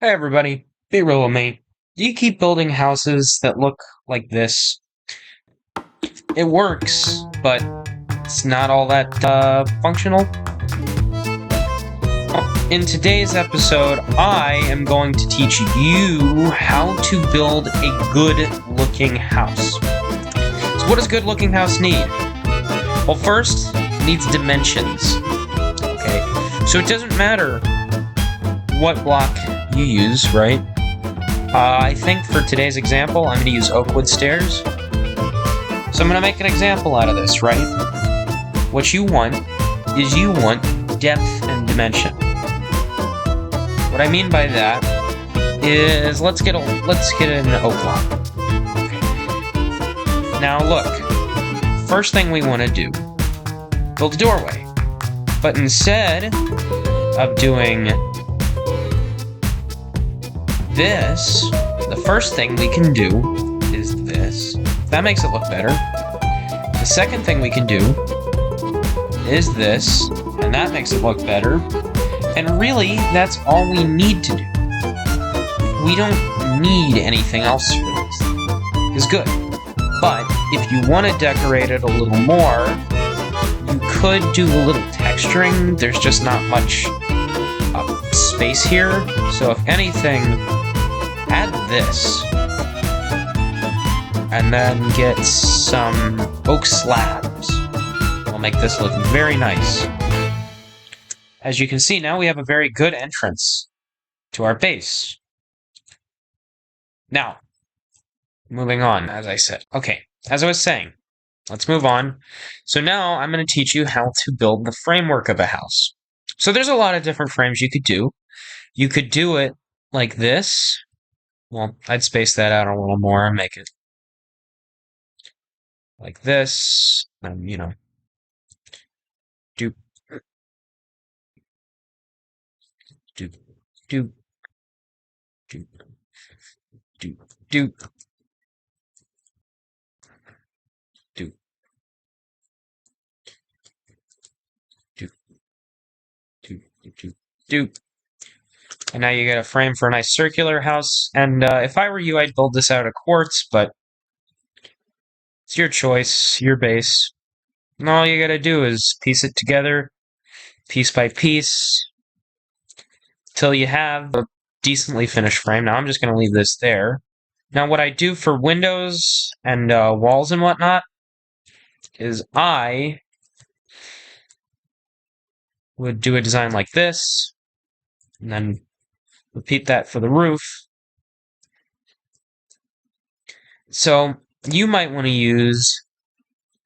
Hey everybody, be real with me. Do you keep building houses that look like this? It works, but it's not all that functional. In today's episode, I am going to teach you how to build a good looking house. So what does a good looking house need? Well, first, it needs dimensions. Okay, so it doesn't matter what block you use, right? I think for today's example, I'm going to use oakwood stairs. So I'm going to make an example out of this, right? What you want is you want depth and dimension. What I mean by that is let's get an oak block. Okay. Now look, first thing we want to do, build a doorway. But instead of doing this, the first thing we can do is this. That makes it look better. The second thing we can do is this, and that makes it look better. And really, that's all we need to do. We don't need anything else for this. It's good. But if you want to decorate it a little more, you could do a little texturing. There's just not much space here. So if anything, add this. And then get some oak slabs. We'll make this look very nice. As you can see, now we have a very good entrance to our base. Now, moving on, as I said. Okay, as I was saying, let's move on. So now I'm going to teach you how to build the framework of a house. So there's a lot of different frames you could do. You could do it like this. Well, I'd space that out a little more and make it like this. And, do, do, do, do, do, do, do, do, do, do, do. And now you get a frame for a nice circular house. And if I were you, I'd build this out of quartz, but it's your choice, your base. And all you gotta do is piece it together, piece by piece, till you have a decently finished frame. Now I'm just gonna leave this there. Now what I do for windows and walls and whatnot is I would do a design like this, and then repeat that for the roof. So you might want to use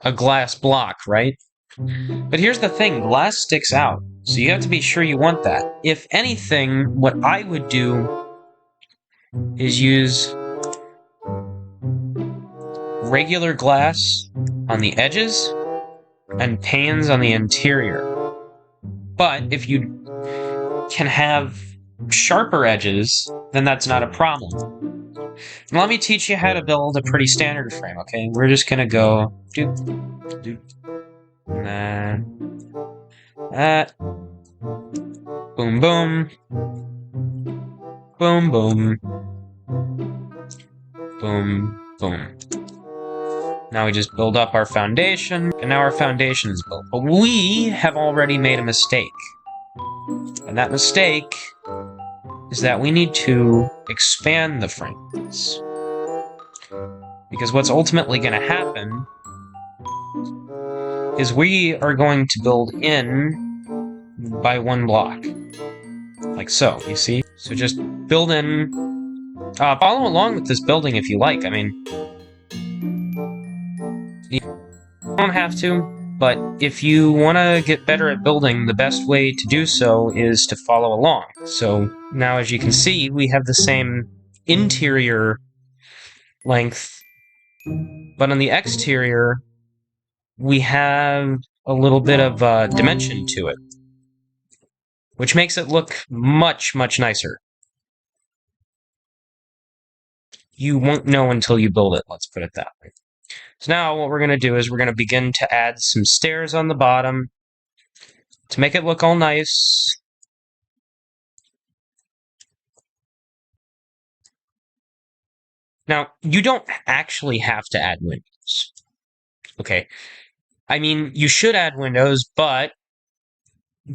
a glass block, right? But here's the thing, glass sticks out, so you have to be sure you want that. If anything, what I would do is use regular glass on the edges and panes on the interior. But if you can have sharper edges, then that's not a problem. Now let me teach you how to build a pretty standard frame, okay? We're just gonna go doop, doop, that, boom, boom, boom, boom, boom, boom. Now we just build up our foundation, and now our foundation is built. But we have already made a mistake. And that mistake is that we need to expand the frames. Because what's ultimately going to happen is we are going to build in by one block. Like so, you see? So just build in. Follow along with this building if you like. I mean, you don't have to, but if you want to get better at building, the best way to do so is to follow along. So now, as you can see, we have the same interior length, but on the exterior, we have a little bit of dimension to it, which makes it look much, much nicer. You won't know until you build it, let's put it that way. So now what we're going to do is we're going to begin to add some stairs on the bottom to make it look all nice. Now, you don't actually have to add windows. Okay. I mean, you should add windows, but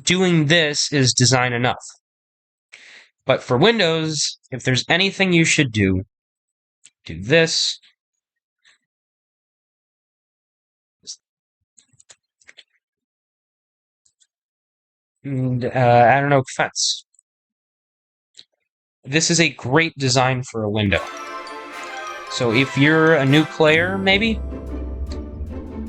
doing this is design enough. But for Windows, if there's anything you should do this. And I don't know, fence. This is a great design for a window. So if you're a new player, maybe,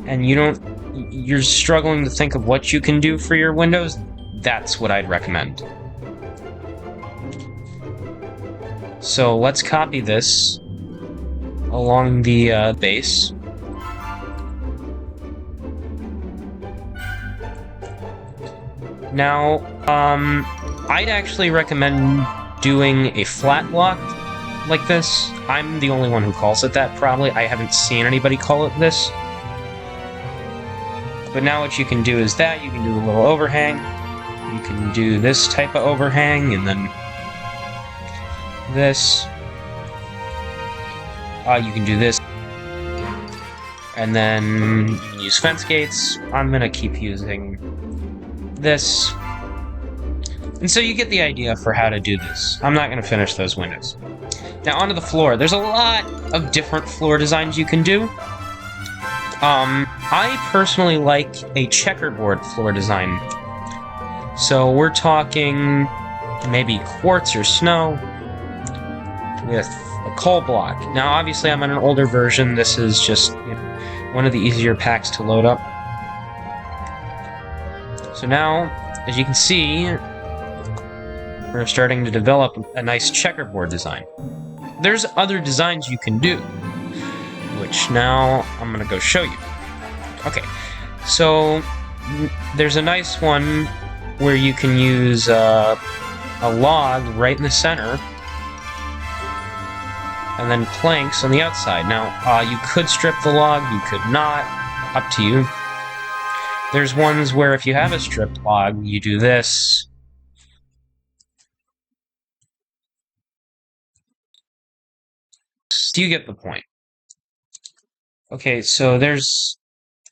and you're struggling to think of what you can do for your windows, that's what I'd recommend. So let's copy this along the base. Now, I'd actually recommend doing a flat block like this. I'm the only one who calls it that, probably. I haven't seen anybody call it this. But now what you can do is that. You can do a little overhang. You can do this type of overhang, and then this. You can do this. And then you can use fence gates. I'm going to keep using this. And so you get the idea for how to do this. I'm not going to finish those windows. Now onto the floor. There's a lot of different floor designs you can do. I personally like a checkerboard floor design. So we're talking maybe quartz or snow with a coal block. Now obviously I'm on an older version. This is just one of the easier packs to load up. So now, as you can see, we're starting to develop a nice checkerboard design. There's other designs you can do, which now I'm going to go show you. Okay, so there's a nice one where you can use a log right in the center, and then planks on the outside. Now, you could strip the log, you could not, up to you. There's ones where if you have a stripped log, you do this. Do you get the point? Okay, so there's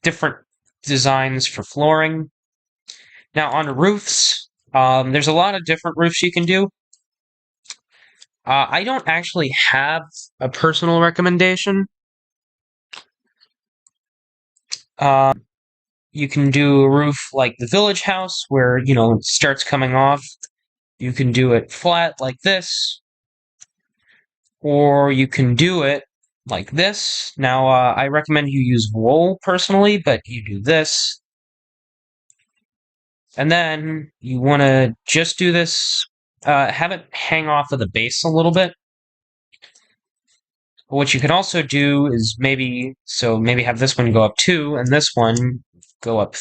different designs for flooring. Now on roofs, there's a lot of different roofs you can do. I don't actually have a personal recommendation. You can do a roof like the village house where, it starts coming off. You can do it flat like this. Or you can do it like this. Now, I recommend you use wool personally, but you do this. And then you want to just do this, have it hang off of the base a little bit. But what you can also do is maybe have this one go up 2 and this one go up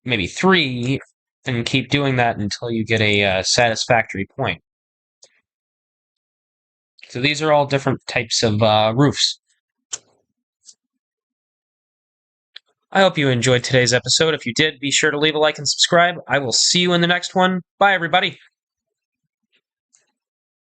maybe 3, and keep doing that until you get a satisfactory point. So these are all different types of roofs. I hope you enjoyed today's episode. If you did, be sure to leave a like and subscribe. I will see you in the next one. Bye, everybody.